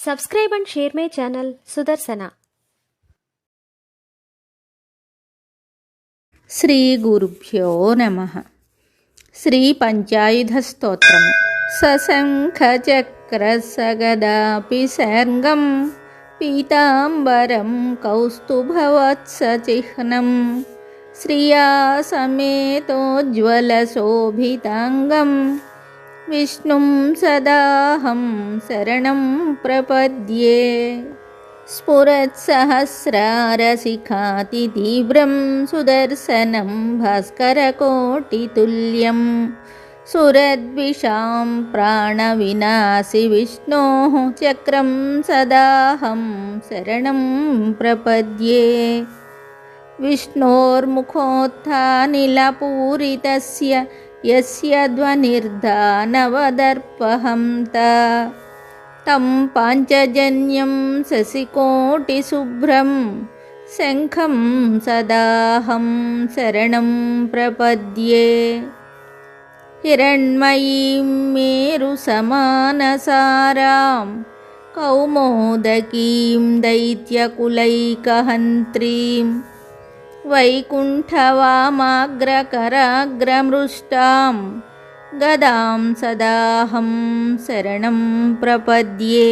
Subscribe and share my channel Sudarsana. Shri గురుభ్యో నమః. శ్రీ పంచాయుధ స్తోత్రము. సశంఖ చక్ర సగదాపి సర్గం పీతాంబరం కౌస్తుభవత్సచిహ్నం శ్రియా సమేతోజ్వల శోభితాంగం విష్ణుం సదాహం శరణం ప్రపద్యే. స్ఫురత్సహస్రారశిఖాతితీవ్రం సుదర్శనం భాస్కరకోటితుల్యం సురద్విషాం ప్రాణవినాశి విష్ణోః చక్రం సదాహం శరణం ప్రపద్యే. విష్ణోర్ముఖోత్థానిలపూరితస్య యస్య ధ్వనిర్దానవదర్పహం తం పాంచజన్యం శశికోటిశుభ్రం శంఖం సదాహం శరణం ప్రపద్యే. హిరణ్మయీం మేరుసమానసారాం కౌమోదకీం దైత్యకులైకహంత్రీం వైకుంఠవామాగ్రకరాగ్రమృష్టాం గదాం సదాహం శరణం ప్రపద్యే.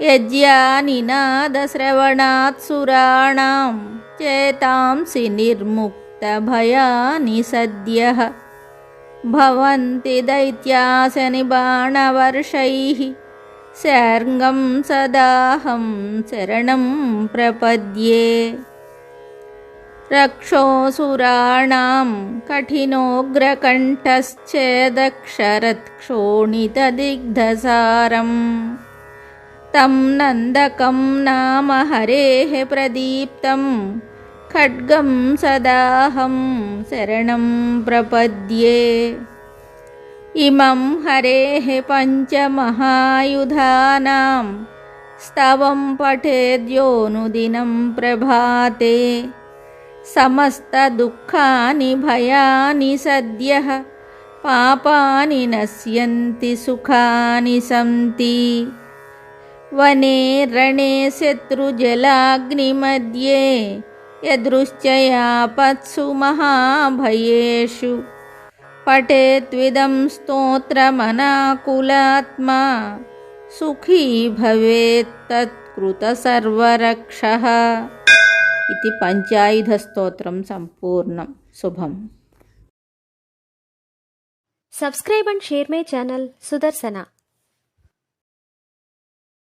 యజ్ఞానినాదశ్రవణాత్ సురాణాం చేతాంసి నిర్ముక్తభయాని సద్యః భవంతి దైత్యాసని బాణవర్షైః శార్ంగం సదాహం శరణం ప్రపద్యే. రక్షోసురాణాం కఠినోగ్రకంఠశ్చేదక్షరత్క్షోణితదిగ్ధసారం తం నందకం నామ హరేః ప్రదీప్తం ఖడ్గం సదాహం శరణం ప్రపద్యే. ఇమం హరేః పంచమహాయుధానాం స్తవం పఠేద్యోనుదినం ప్రభాతే సమస్త దుఃఖాని భయాని సద్యః పాపాని నశ్యంతి సుఖాని సంతి. వనే రణే శత్రుజలాగ్నిమధ్యే యదృశ్చయాపత్సు మహాభయేషు పఠేత్విదం స్తోత్రమనాకులాత్మా సుఖీ భవేత్ తత్కృత సర్వరక్షః. ఇది పంచాయుధ స్తోత్రం సంపూర్ణం. శుభం. Subscribe and share my channel Sudarsana.